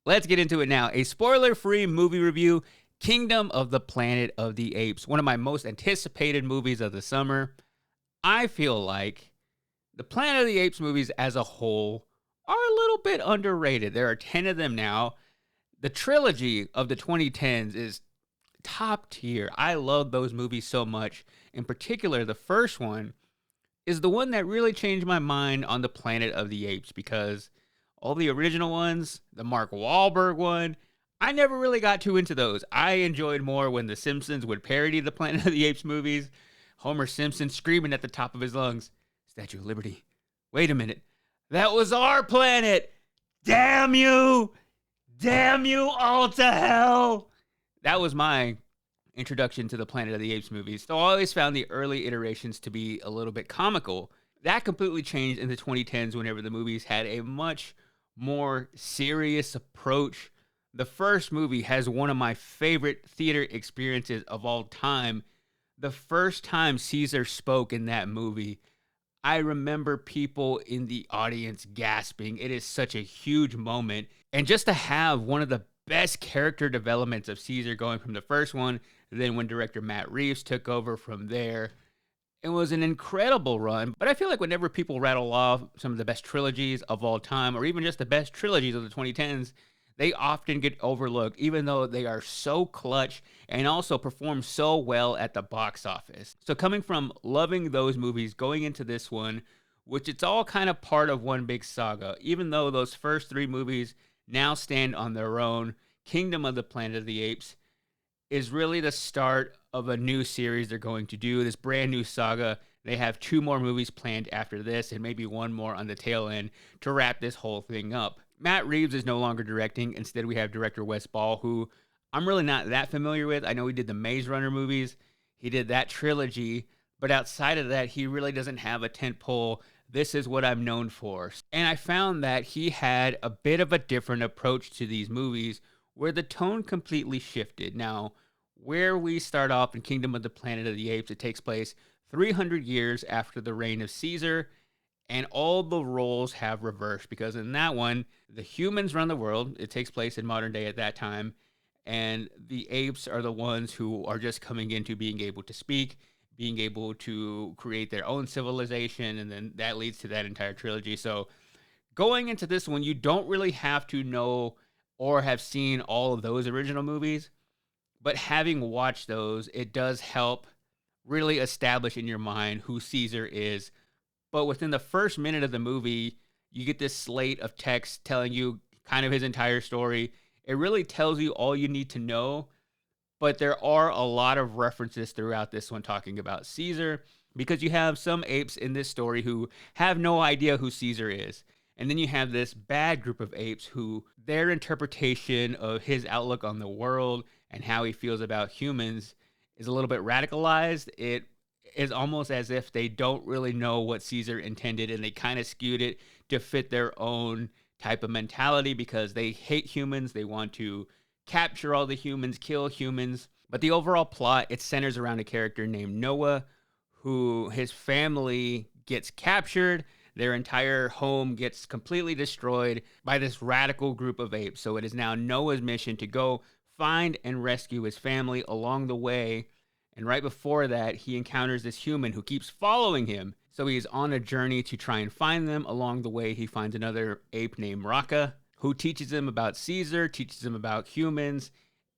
let's get into it now. A spoiler-free movie review, Kingdom of the Planet of the Apes, one of my most anticipated movies of the summer. I feel like the Planet of the Apes movies as a whole are a little bit underrated. There are 10 of them now. The trilogy of the 2010s is top tier. I love those movies so much. In particular, the first one is the one that really changed my mind on the Planet of the Apes, because all the original ones, the Mark Wahlberg one, I never really got too into those. I enjoyed more when The Simpsons would parody the Planet of the Apes movies. Homer Simpson screaming at the top of his lungs, "Statue of Liberty. Wait a minute. That was our planet. Damn you. Damn you all to hell." That was my introduction to the Planet of the Apes movies. So I always found the early iterations to be a little bit comical. That completely changed in the 2010s whenever the movies had a much more serious approach. The first movie has one of my favorite theater experiences of all time. The first time Caesar spoke in that movie, I remember people in the audience gasping. It is such a huge moment. And just to have one of the best character developments of Caesar going from the first one, then when director Matt Reeves took over from there, it was an incredible run. But I feel like whenever people rattle off some of the best trilogies of all time, or even just the best trilogies of the 2010s, they often get overlooked, even though they are so clutch and also perform so well at the box office. So coming from loving those movies, going into this one, which it's all kind of part of one big saga, even though those first three movies now stand on their own, Kingdom of the Planet of the Apes is really the start of a new series they're going to do, this brand new saga. They have 2 more movies planned after this and maybe 1 more on the tail end to wrap this whole thing up. Matt Reeves is no longer directing. Instead, we have director Wes Ball, who I'm really not that familiar with. I know he did the Maze Runner movies. He did that trilogy. But outside of that, he really doesn't have a tentpole. This is what I'm known for. And I found that he had a bit of a different approach to these movies where the tone completely shifted. Now, where we start off in Kingdom of the Planet of the Apes, it takes place 300 years after the reign of Caesar. And all the roles have reversed, because in that one, the humans run the world. It takes place in modern day at that time. And the apes are the ones who are just coming into being able to speak, being able to create their own civilization. And then that leads to that entire trilogy. So going into this one, you don't really have to know or have seen all of those original movies. But having watched those, it does help really establish in your mind who Caesar is. But within the first minute of the movie, you get this slate of text telling you kind of his entire story. It really tells you all you need to know. But there are a lot of references throughout this one talking about Caesar, because you have some apes in this story who have no idea who Caesar is. And then you have this bad group of apes who their interpretation of his outlook on the world and how he feels about humans is a little bit radicalized. It is almost as if they don't really know what Caesar intended, and they kind of skewed it to fit their own type of mentality, because they hate humans. They want to capture all the humans, kill humans. But the overall plot, it centers around a character named Noah, who his family gets captured. Their entire home gets completely destroyed by this radical group of apes. So it is now Noah's mission to go find and rescue his family along the way. And right before that, he encounters this human who keeps following him. So he's on a journey to try and find them. Along the way, he finds another ape named Raka, who teaches him about Caesar, teaches him about humans.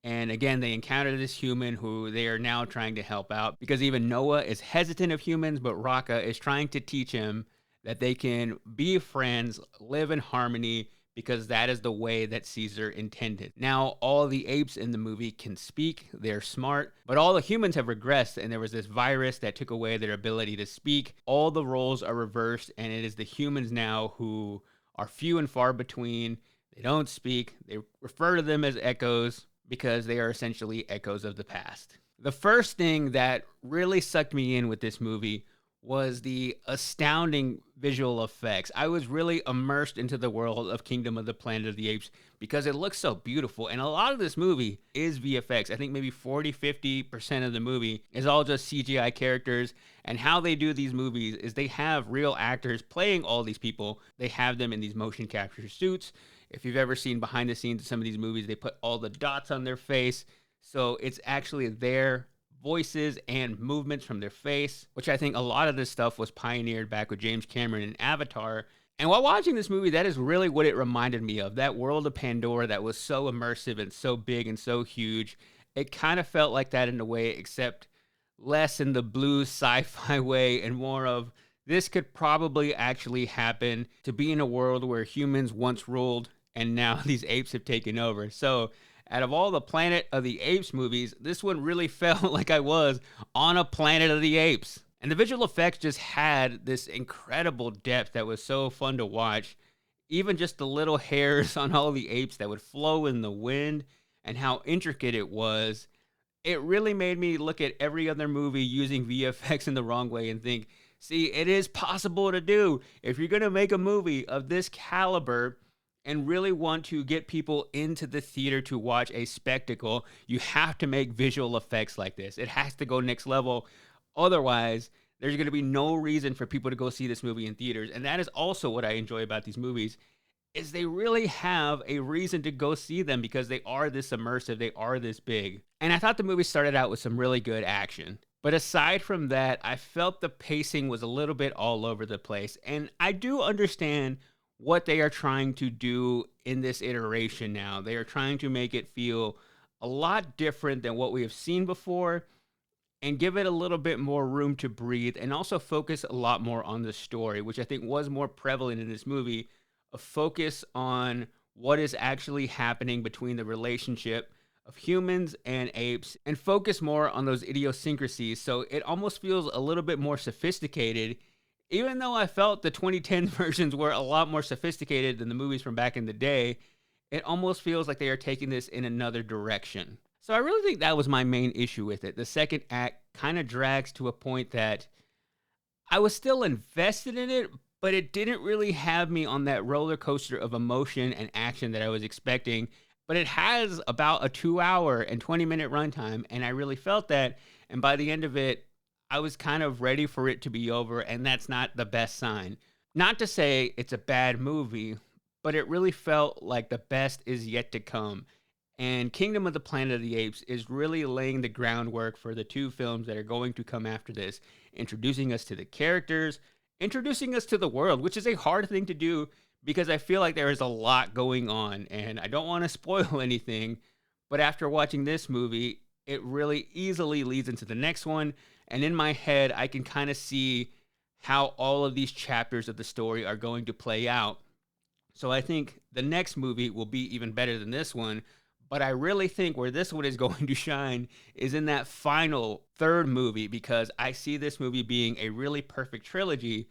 And again, they encounter this human who they are now trying to help out, because even Noah is hesitant of humans, but Raka is trying to teach him that they can be friends, live in harmony, because that is the way that Caesar intended. Now, all the apes in the movie can speak, they're smart, but all the humans have regressed, and there was this virus that took away their ability to speak. All the roles are reversed, and it is the humans now who are few and far between. They don't speak. They refer to them as echoes, because they are essentially echoes of the past. The first thing that really sucked me in with this movie was the astounding visual effects. I was really immersed into the world of Kingdom of the Planet of the Apes because it looks so beautiful. And a lot of this movie is VFX. I think maybe 40-50% of the movie is all just CGI characters. And how they do these movies is they have real actors playing all these people. They have them in these motion capture suits. If you've ever seen behind the scenes of some of these movies, they put all the dots on their face. So it's actually their voices and movements from their face, which I think a lot of this stuff was pioneered back with James Cameron and Avatar. And while watching this movie, that is really what it reminded me of. That world of Pandora that was so immersive and so big and so huge. It kind of felt like that in a way, except less in the blue sci-fi way and more of this could probably actually happen, to be in a world where humans once ruled and now these apes have taken over. So out of all the Planet of the Apes movies, this one really felt like I was on a Planet of the Apes. And the visual effects just had this incredible depth that was so fun to watch. Even just the little hairs on all the apes that would flow in the wind and how intricate it was. It really made me look at every other movie using VFX in the wrong way and think, see, it is possible to do. If you're going to make a movie of this caliber and really want to get people into the theater to watch a spectacle, you have to make visual effects like this. It has to go next level. Otherwise, there's going to be no reason for people to go see this movie in theaters. And that is also what I enjoy about these movies, is they really have a reason to go see them because they are this immersive, they are this big. And I thought the movie started out with some really good action. But aside from that, I felt the pacing was a little bit all over the place. And I do understand what they are trying to do in this iteration now. They are trying to make it feel a lot different than what we have seen before and give it a little bit more room to breathe and also focus a lot more on the story, which I think was more prevalent in this movie, a focus on what is actually happening between the relationship of humans and apes and focus more on those idiosyncrasies. So it almost feels a little bit more sophisticated, even though I felt the 2010 versions were a lot more sophisticated than the movies from back in the day. It almost feels like they are taking this in another direction. So I really think that was my main issue with it. The second act kind of drags to a point that I was still invested in it, but it didn't really have me on that roller coaster of emotion and action that I was expecting. But it has about a 2-hour and 20-minute runtime, and I really felt that. And by the end of it, I was kind of ready for it to be over, and that's not the best sign. Not to say it's a bad movie, but it really felt like the best is yet to come. And Kingdom of the Planet of the Apes is really laying the groundwork for the two films that are going to come after this, introducing us to the characters, introducing us to the world, which is a hard thing to do because I feel like there is a lot going on and I don't want to spoil anything. But after watching this movie, it really easily leads into the next one. And in my head, I can kind of see how all of these chapters of the story are going to play out. So I think the next movie will be even better than this one. But I really think where this one is going to shine is in that final third movie, because I see this movie being a really perfect trilogy.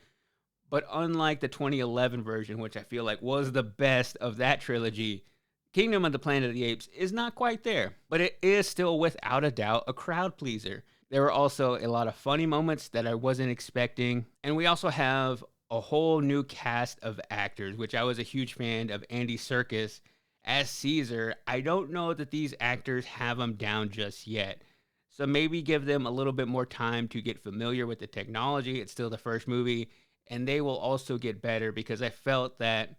But unlike the 2011 version, which I feel like was the best of that trilogy, Kingdom of the Planet of the Apes is not quite there. But it is still, without a doubt, a crowd pleaser. There were also a lot of funny moments that I wasn't expecting. And we also have a whole new cast of actors, which I was a huge fan of Andy Serkis as Caesar. I don't know that these actors have them down just yet. So maybe give them a little bit more time to get familiar with the technology. It's still the first movie, and they will also get better, because I felt that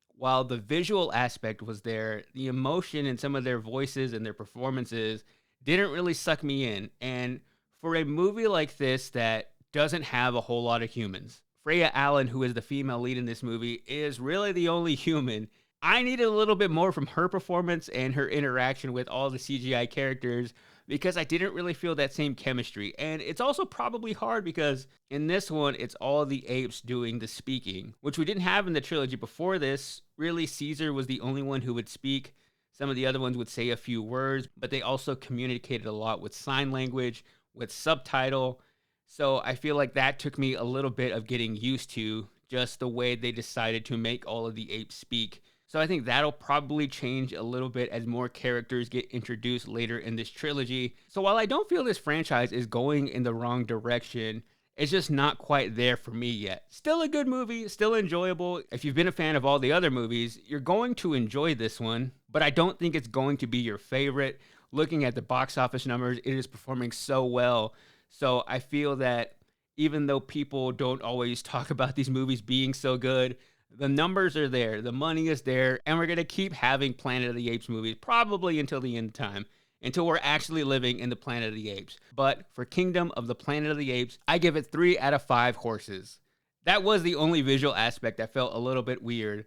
while the visual aspect was there, the emotion in some of their voices and their performances didn't really suck me in. And for a movie like this that doesn't have a whole lot of humans, Freya Allen, who is the female lead in this movie, is really the only human. I needed a little bit more from her performance and her interaction with all the CGI characters, because I didn't really feel that same chemistry. And it's also probably hard because in this one, it's all the apes doing the speaking, which we didn't have in the trilogy before this. Really, Caesar was the only one who would speak. Some of the other ones would say a few words, but they also communicated a lot with sign language, with subtitle. So I feel like that took me a little bit of getting used to, just the way they decided to make all of the apes speak. So I think that'll probably change a little bit as more characters get introduced later in this trilogy. So while I don't feel this franchise is going in the wrong direction, it's just not quite there for me yet. Still a good movie, still enjoyable. If you've been a fan of all the other movies, you're going to enjoy this one, but I don't think it's going to be your favorite. Looking at the box office numbers, it is performing so well. So I feel that even though people don't always talk about these movies being so good, The numbers are there, the money is there, and we're gonna keep having Planet of the Apes movies probably until the end of time, until we're actually living in the Planet of the Apes. But for Kingdom of the Planet of the Apes, I give it 3 out of 5 horses. That was the only visual aspect that felt a little bit weird.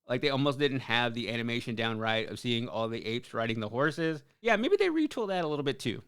Like they almost didn't have the animation down right of seeing all the apes riding the horses. Yeah, maybe they retooled that a little bit too.